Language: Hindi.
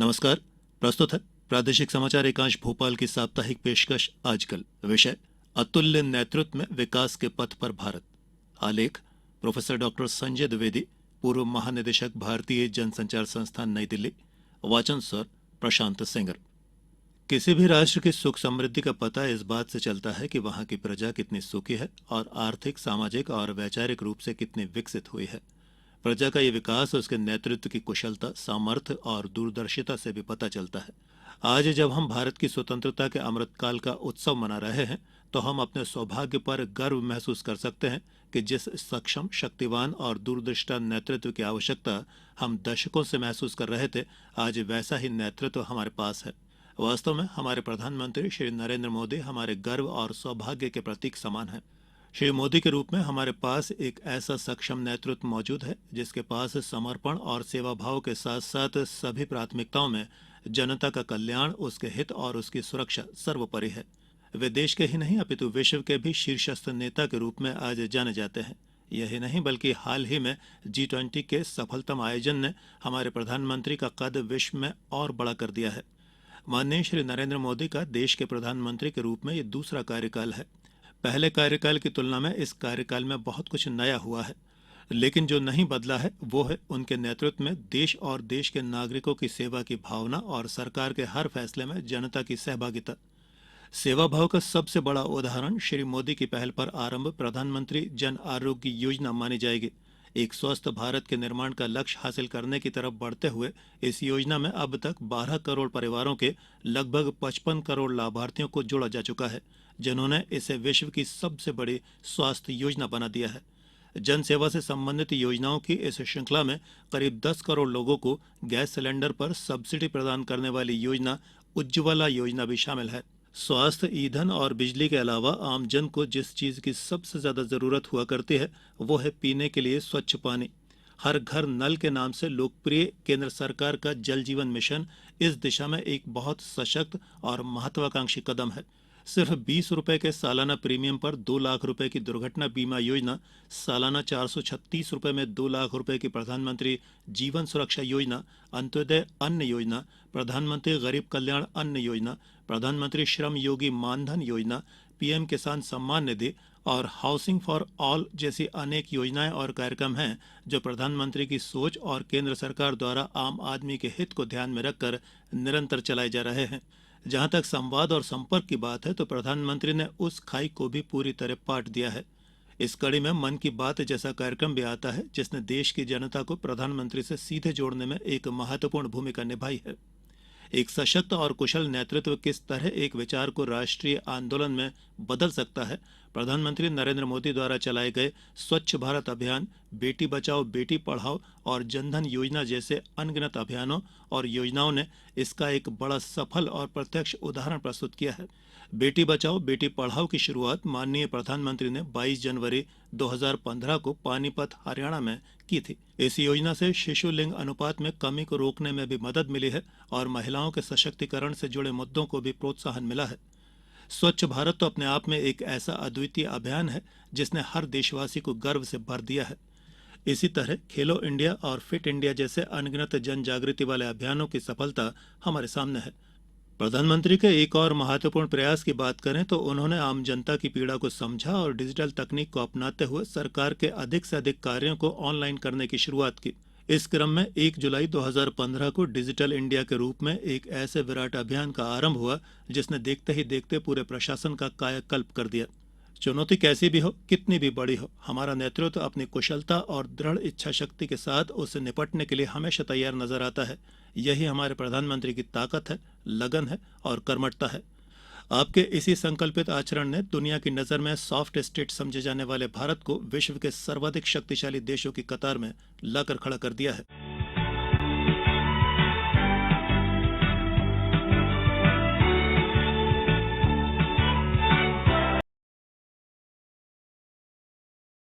नमस्कार। प्रस्तुत है प्रादेशिक समाचार एकांश भोपाल की साप्ताहिक पेशकश आजकल। विषय अतुल्य नेतृत्व में विकास के पथ पर भारत। आलेख प्रोफेसर डॉक्टर संजय द्विवेदी, पूर्व महानिदेशक भारतीय जनसंचार संस्थान नई दिल्ली। वाचन स्वर प्रशांत सिंगर। किसी भी राष्ट्र की सुख समृद्धि का पता इस बात से चलता है कि वहां की प्रजा कितनी सुखी है और आर्थिक, सामाजिक और वैचारिक रूप से कितनी विकसित हुई है। प्रजा का ये विकास उसके नेतृत्व की कुशलता, सामर्थ्य और दूरदर्शिता से भी पता चलता है। आज जब हम भारत की स्वतंत्रता के अमृतकाल का उत्सव मना रहे हैं, तो हम अपने सौभाग्य पर गर्व महसूस कर सकते हैं कि जिस सक्षम, शक्तिवान और दूरदृष्टा नेतृत्व की आवश्यकता हम दशकों से महसूस कर रहे थे, आज वैसा ही नेतृत्व हमारे पास है। वास्तव में हमारे प्रधानमंत्री श्री नरेंद्र मोदी हमारे गर्व और सौभाग्य के प्रतीक समान हैं। श्री मोदी के रूप में हमारे पास एक ऐसा सक्षम नेतृत्व मौजूद है जिसके पास समर्पण और सेवा भाव के साथ साथ सभी प्राथमिकताओं में जनता का कल्याण, उसके हित और उसकी सुरक्षा सर्वोपरि है। वे देश के ही नहीं अपितु विश्व के भी शीर्षस्थ नेता के रूप में आज जाने जाते हैं। यही नहीं बल्कि हाल ही में G20 के सफलतम आयोजन ने हमारे प्रधानमंत्री का कद विश्व में और बड़ा कर दिया है। माननीय श्री नरेंद्र मोदी का देश के प्रधानमंत्री के रूप में ये दूसरा कार्यकाल है। पहले कार्यकाल की तुलना में इस कार्यकाल में बहुत कुछ नया हुआ है, लेकिन जो नहीं बदला है वो है उनके नेतृत्व में देश और देश के नागरिकों की सेवा की भावना और सरकार के हर फैसले में जनता की सहभागिता। सेवा भाव का सबसे बड़ा उदाहरण श्री मोदी की पहल पर आरंभ प्रधानमंत्री जन आरोग्य योजना मानी जाएगी। एक स्वस्थ भारत के निर्माण का लक्ष्य हासिल करने की तरफ बढ़ते हुए इस योजना में अब तक 12 करोड़ परिवारों के लगभग 55 करोड़ लाभार्थियों को जोड़ा जा चुका है, जिन्होंने इसे विश्व की सबसे बड़ी स्वास्थ्य योजना बना दिया है। जन सेवा से संबंधित योजनाओं की इस श्रृंखला में करीब 10 करोड़ लोगों को गैस सिलेंडर पर सब्सिडी प्रदान करने वाली योजना उज्ज्वला योजना भी शामिल है। स्वास्थ्य, ईंधन और बिजली के अलावा आम जन को जिस चीज की सबसे ज्यादा जरूरत हुआ करती है वो है पीने के लिए स्वच्छ पानी। हर घर नल के नाम से लोकप्रिय केंद्र सरकार का जल जीवन मिशन इस दिशा में एक बहुत सशक्त और महत्वाकांक्षी कदम है। सिर्फ 20 रुपए के सालाना प्रीमियम पर 2 लाख रुपए की दुर्घटना बीमा योजना, सालाना 436 रुपए में 2 लाख रुपए की प्रधानमंत्री जीवन सुरक्षा योजना, अंत्योदय अन्न योजना, प्रधानमंत्री गरीब कल्याण अन्न योजना, प्रधानमंत्री श्रम योगी मानधन योजना, पीएम किसान सम्मान निधि और हाउसिंग फॉर ऑल जैसी अनेक योजनाएं और कार्यक्रम हैं जो प्रधानमंत्री की सोच और केंद्र सरकार द्वारा आम आदमी के हित को ध्यान में रखकर निरंतर चलाए जा रहे हैं। जहां तक संवाद और संपर्क की बात है तो प्रधानमंत्री ने उस खाई को भी पूरी तरह पाट दिया है। इस कड़ी में मन की बात जैसा कार्यक्रम भी आता है जिसने देश की जनता को प्रधानमंत्री से सीधे जोड़ने में एक महत्वपूर्ण भूमिका निभाई है। एक सशक्त और कुशल नेतृत्व किस तरह एक विचार को राष्ट्रीय आंदोलन में बदल सकता है, प्रधानमंत्री नरेंद्र मोदी द्वारा चलाए गए स्वच्छ भारत अभियान, बेटी बचाओ बेटी पढ़ाओ और जनधन योजना जैसे अनगिनत अभियानों और योजनाओं ने इसका एक बड़ा सफल और प्रत्यक्ष उदाहरण प्रस्तुत किया है। बेटी बचाओ बेटी पढ़ाओ की शुरुआत माननीय प्रधानमंत्री ने 22 जनवरी 2015 को पानीपत, हरियाणा में की थी। इस योजना से शिशु लिंग अनुपात में कमी को रोकने में भी मदद मिली है और महिलाओं के सशक्तिकरण से जुड़े मुद्दों को भी प्रोत्साहन मिला है। स्वच्छ भारत तो अपने आप में एक ऐसा अद्वितीय अभियान है जिसने हर देशवासी को गर्व से भर दिया है। इसी तरह खेलो इंडिया और फिट इंडिया जैसे अनगिनत जन जागृति वाले अभियानों की सफलता हमारे सामने है। प्रधानमंत्री के एक और महत्वपूर्ण प्रयास की बात करें तो उन्होंने आम जनता की पीड़ा को समझा और डिजिटल तकनीक को अपनाते हुए सरकार के अधिक से अधिक कार्यों को ऑनलाइन करने की शुरुआत की। इस क्रम में 1 जुलाई 2015 को डिजिटल इंडिया के रूप में एक ऐसे विराट अभियान का आरंभ हुआ जिसने देखते ही देखते पूरे प्रशासन का कायाकल्प कर दिया। चुनौती कैसी भी हो, कितनी भी बड़ी हो, हमारा नेतृत्व अपनी कुशलता और दृढ़ इच्छा शक्ति के साथ उससे निपटने के लिए हमेशा तैयार नजर आता है। यही हमारे प्रधानमंत्री की ताकत है, लगन है और कर्मठता है। आपके इसी संकल्पित आचरण ने दुनिया की नजर में सॉफ्ट स्टेट समझे जाने वाले भारत को विश्व के सर्वाधिक शक्तिशाली देशों की कतार में लाकर खड़ा कर दिया है।